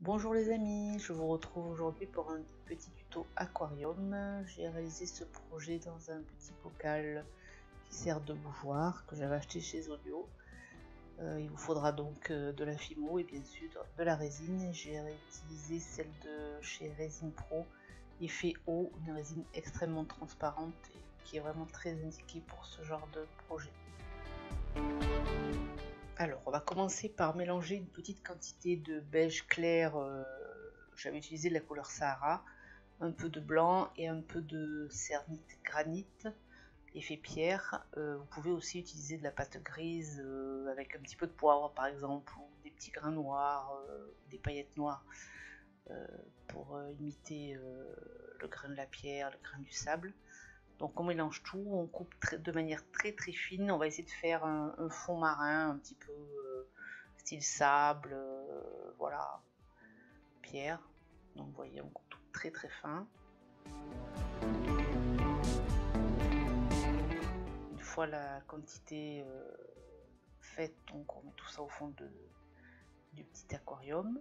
Bonjour les amis, je vous retrouve aujourd'hui pour un petit tuto aquarium. J'ai réalisé ce projet dans un petit bocal qui sert de bougeoir que j'avais acheté chez Zolio. Il vous faudra donc de la Fimo et bien sûr de la résine. J'ai réutilisé celle de chez Résine Pro Effet Eau, une résine extrêmement transparente et qui est vraiment très indiquée pour ce genre de projet. Alors, on va commencer par mélanger une petite quantité de beige clair. J'avais utilisé la couleur Sahara, un peu de blanc et un peu de cernite granite, effet pierre. Vous pouvez aussi utiliser de la pâte grise avec un petit peu de poivre par exemple, ou des petits grains noirs, des paillettes noires pour imiter le grain de la pierre, le grain du sable. Donc on mélange tout, on coupe de manière très fine, on va essayer de faire un fond marin un petit peu style sable, voilà, pierre. Donc vous voyez, on coupe tout très fin. Une fois la quantité faite, donc on met tout ça au fond du petit aquarium.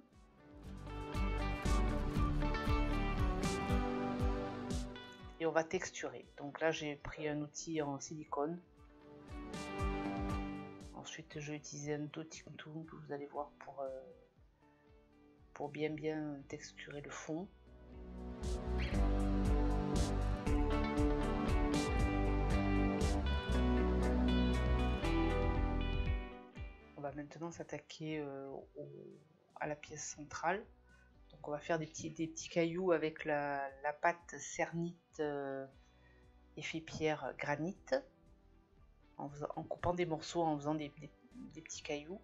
Et on va texturer. Donc là j'ai pris un outil en silicone. Ensuite je vais utiliser un dotting tool que vous allez voir pour bien texturer le fond. On va maintenant s'attaquer à la pièce centrale. Donc on va faire des petits cailloux avec la pâte cernite effet pierre granite, en coupant des morceaux, en faisant des petits cailloux.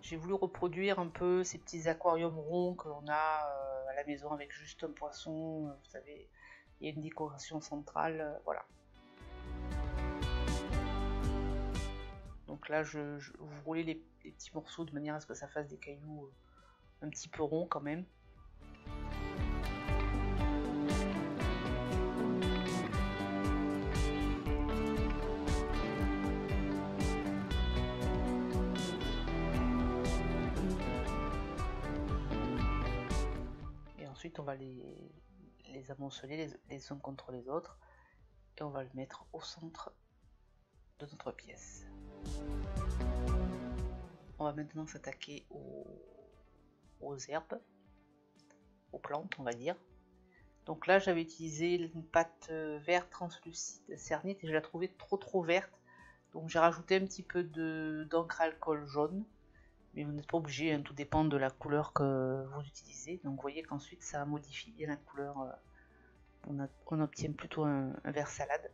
J'ai voulu reproduire un peu ces petits aquariums ronds que l'on a à la maison avec juste un poisson, vous savez, il y a une décoration centrale, voilà. Donc là, vous roulez les petits morceaux de manière à ce que ça fasse des cailloux un petit peu ronds quand même. Et ensuite, on va les amonceler les uns contre les autres et on va le mettre au centre de notre pièce. On va maintenant s'attaquer aux herbes, aux plantes on va dire. Donc là j'avais utilisé une pâte verte translucide cernite et je la trouvais trop verte. Donc j'ai rajouté un petit peu d'encre alcool jaune. Mais vous n'êtes pas obligé, hein, tout dépend de la couleur que vous utilisez. Donc vous voyez qu'ensuite ça modifie bien la couleur. On obtient plutôt un vert salade.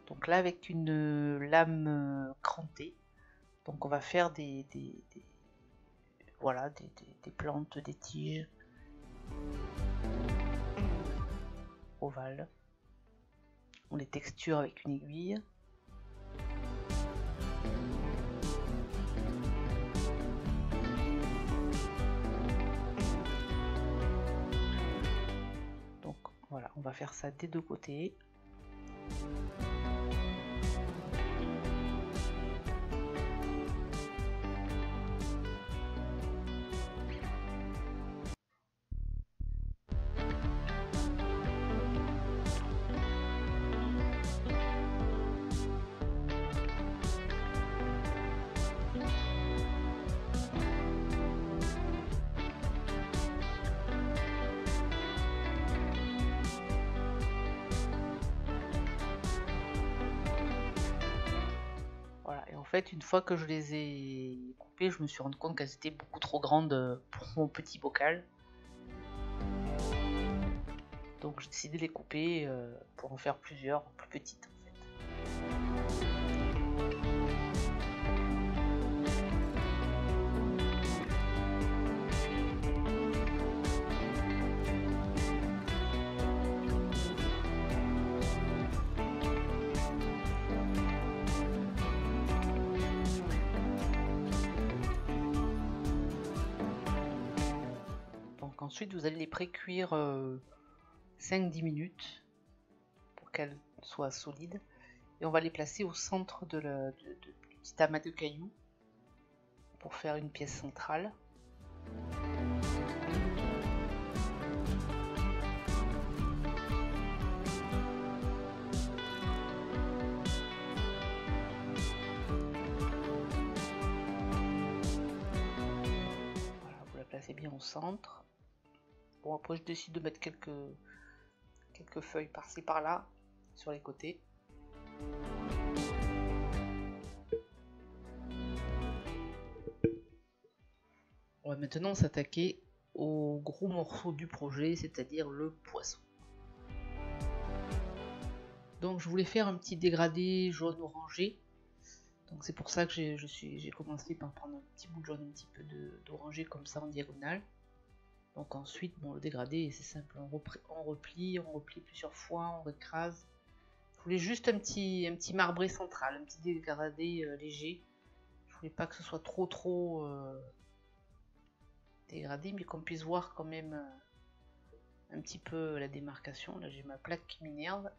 Donc là avec une lame crantée, donc on va faire des plantes, des tiges ovales. On les texture avec une aiguille. Donc voilà, on va faire ça des deux côtés. Voilà, et en fait, une fois que je les ai coupées, je me suis rendu compte qu'elles étaient beaucoup trop grandes pour mon petit bocal. Donc j'ai décidé de les couper pour en faire plusieurs plus petites en fait. Donc ensuite vous allez les pré-cuire 5-10 minutes pour qu'elles soient solides. Et on va les placer au centre du petit amas de cailloux pour faire une pièce centrale. Voilà, vous la placez bien au centre. Bon, après je décide de mettre quelques feuilles par-ci par-là sur les côtés. On va maintenant s'attaquer au gros morceau du projet, c'est-à-dire le poisson. Donc je voulais faire un petit dégradé jaune orangé. Donc c'est pour ça que j'ai commencé par prendre un petit bout de jaune, un petit peu d'orangé comme ça en diagonale. Donc ensuite, bon, le dégradé c'est simple, on replie plusieurs fois, on écrase. Je voulais juste un petit marbré central, un petit dégradé léger. Je voulais pas que ce soit trop dégradé, mais qu'on puisse voir quand même un petit peu la démarcation. Là j'ai ma plaque qui m'énerve.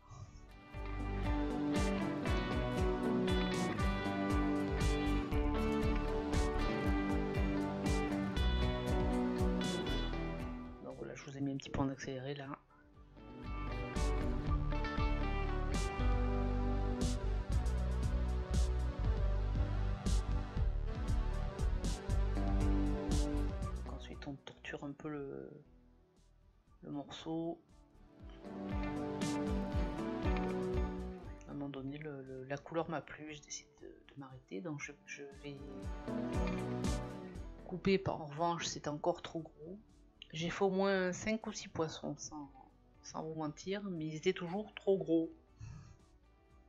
Donc voilà, je vous ai mis un petit peu en accéléré là. Donc ensuite on torture un peu le morceau. À un moment donné, la couleur m'a plu, je décide de m'arrêter, donc je vais couper. En revanche, c'est encore trop gros. J'ai fait au moins 5 ou 6 poissons, sans vous mentir, mais ils étaient toujours trop gros.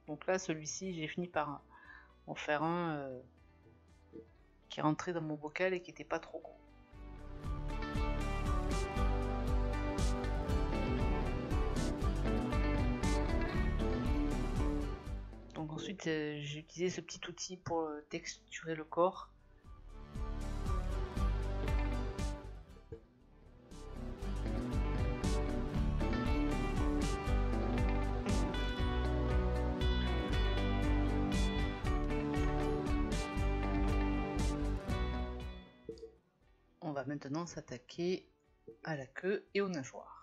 Donc là, celui-ci, j'ai fini par en faire un qui rentrait dans mon bocal et qui n'était pas trop gros. Donc ensuite, j'ai utilisé ce petit outil pour texturer le corps. On va maintenant s'attaquer à la queue et aux nageoires.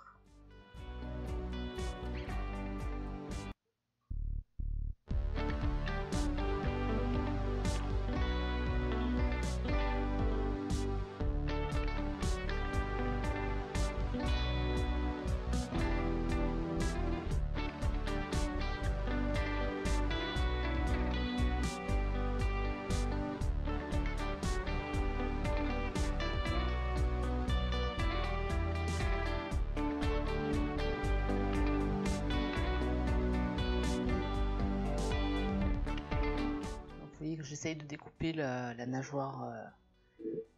J'essaye de découper la nageoire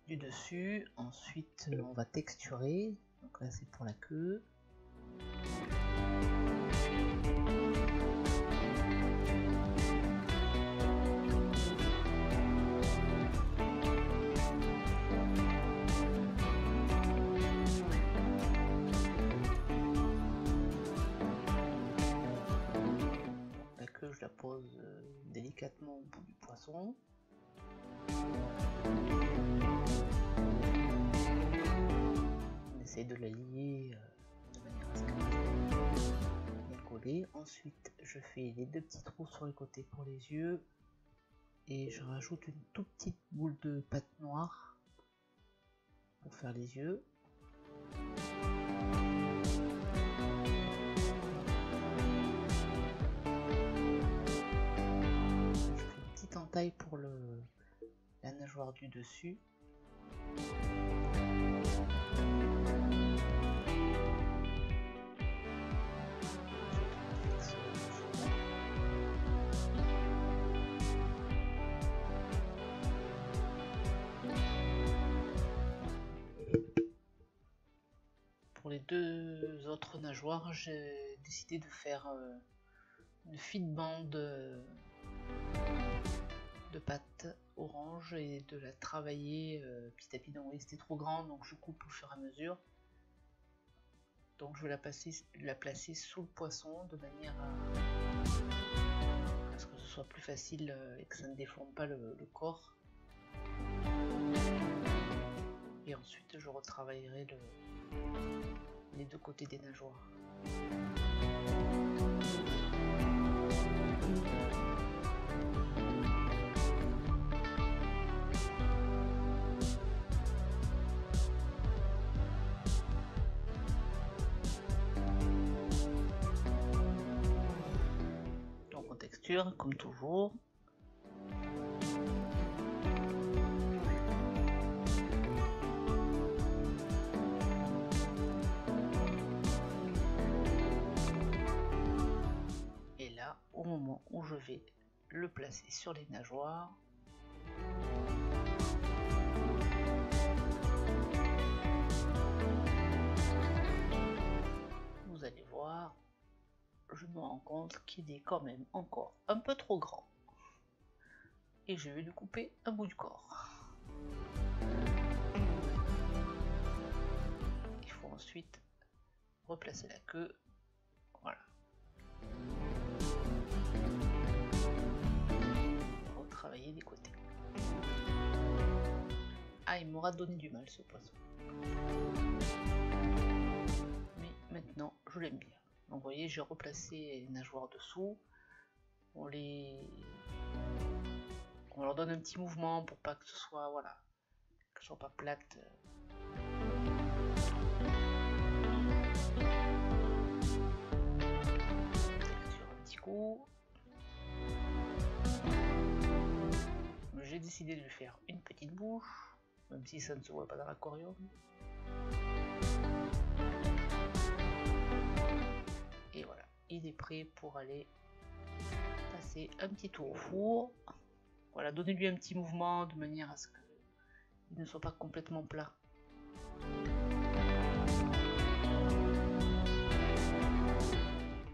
du dessus. Ensuite, on va texturer. Donc là, c'est pour la queue. La queue, je la pose délicatement au bout du poisson. On essaye de la lier de manière à ce qu'elle soit bien collée. Ensuite, je fais les 2 petits trous sur les côtés pour les yeux. Et je rajoute une toute petite boule de pâte noire pour faire les yeux. Taille pour la nageoire du dessus. Pour les 2 autres nageoires, j'ai décidé de faire une fine bande de pâte orange et de la travailler petit à petit. Donc oui, c'était trop grand, donc je coupe au fur et à mesure. Donc je vais la placer sous le poisson de manière à ce que ce soit plus facile et que ça ne déforme pas le corps. Et ensuite je retravaillerai les deux côtés des nageoires. Donc en texture, comme toujours. Au moment où je vais le placer sur les nageoires, vous allez voir, je me rends compte qu'il est quand même encore un peu trop grand et je vais lui couper un bout du corps. Il faut ensuite replacer la queue, voilà. Retravailler les côtés. Ah, il m'aura donné du mal ce poisson. Mais maintenant, je l'aime bien. Donc vous voyez, j'ai replacé les nageoires dessous. On leur donne un petit mouvement pour pas que ce soit, voilà, que ce soit pas plate. Sur un petit coup. J'ai décidé de lui faire une petite bouche, même si ça ne se voit pas dans l'aquarium. Et voilà, il est prêt pour aller passer un petit tour au four. Voilà, donnez-lui un petit mouvement de manière à ce qu'il ne soit pas complètement plat.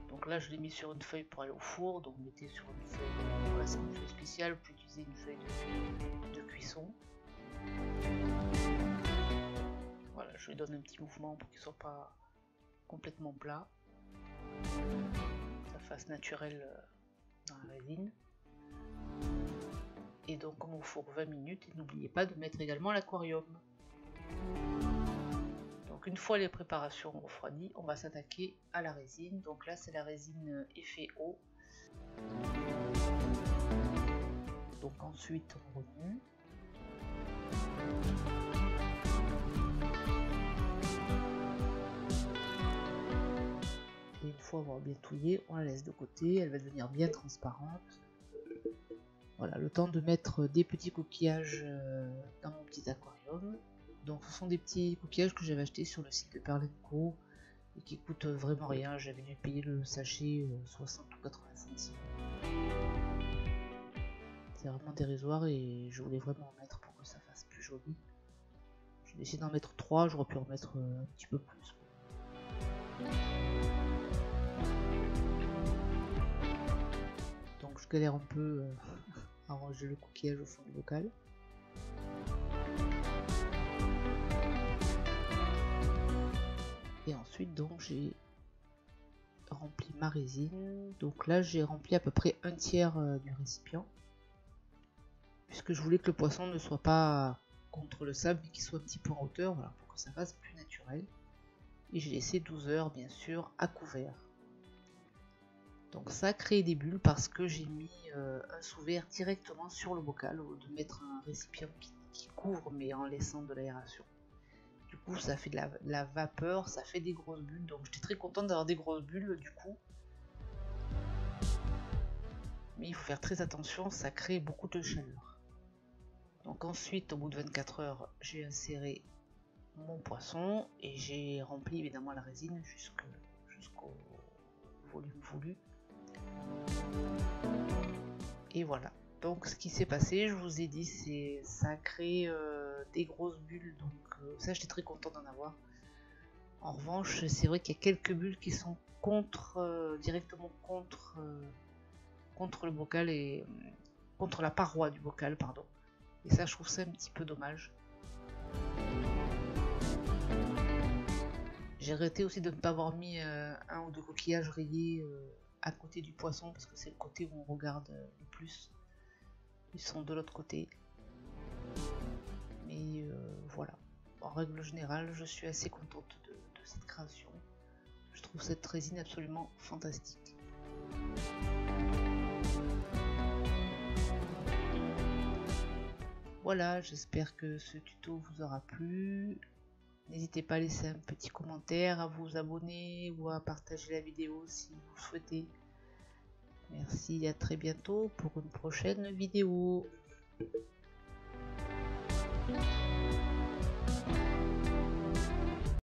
Donc là, je l'ai mis sur une feuille pour aller au four. Donc mettez sur une feuille, voilà, c'est une feuille spéciale, vous pouvez utiliser une feuille de cuisson. Voilà, je lui donne un petit mouvement pour qu'il ne soit pas complètement plat. Ça fasse naturel dans la résine. Et donc au four 20 minutes, et n'oubliez pas de mettre également l'aquarium. Donc une fois les préparations refroidies, on va s'attaquer à la résine. Donc là c'est la résine effet eau. Donc ensuite on remue. Et une fois avoir bien touillé, on la laisse de côté, elle va devenir bien transparente. Voilà, le temps de mettre des petits coquillages dans mon petit aquarium. Donc ce sont des petits coquillages que j'avais achetés sur le site de Perle & Co et qui coûtent vraiment rien. J'avais dû payer le sachet 60 ou 80 centimes. C'est vraiment dérisoire et je voulais vraiment en mettre pour que ça fasse plus joli. J'ai décidé d'en mettre 3, j'aurais pu en mettre un petit peu plus. Donc je galère un peu à ranger le coquillage au fond du bocal. Et ensuite donc j'ai rempli ma résine. Donc là j'ai rempli à peu près un tiers du récipient. Puisque je voulais que le poisson ne soit pas contre le sable mais qu'il soit un petit peu en hauteur, voilà, pour que ça fasse plus naturel. Et j'ai laissé 12 heures bien sûr à couvert. Donc ça a créé des bulles parce que j'ai mis un sous-verre directement sur le bocal au lieu de mettre un récipient qui couvre mais en laissant de l'aération. Du coup ça fait de la vapeur, ça fait des grosses bulles, donc j'étais très contente d'avoir des grosses bulles du coup. Mais il faut faire très attention, ça crée beaucoup de chaleur. Donc ensuite au bout de 24 heures j'ai inséré mon poisson et j'ai rempli évidemment la résine jusqu'au volume voulu. Et voilà. Donc ce qui s'est passé, je vous ai dit, ça a créé des grosses bulles, donc ça j'étais très content d'en avoir. En revanche, c'est vrai qu'il y a quelques bulles qui sont directement contre le bocal et contre la paroi du bocal, pardon. Et ça, je trouve ça un petit peu dommage. J'ai regretté aussi de ne pas avoir mis un ou deux coquillages rayés à côté du poisson parce que c'est le côté où on regarde le plus. Ils sont de l'autre côté. Mais voilà. Bon, règle générale, je suis assez contente de cette création. Je trouve cette résine absolument fantastique. Voilà, j'espère que ce tuto vous aura plu. N'hésitez pas à laisser un petit commentaire, à vous abonner ou à partager la vidéo si vous souhaitez. Merci, à très bientôt pour une prochaine vidéo.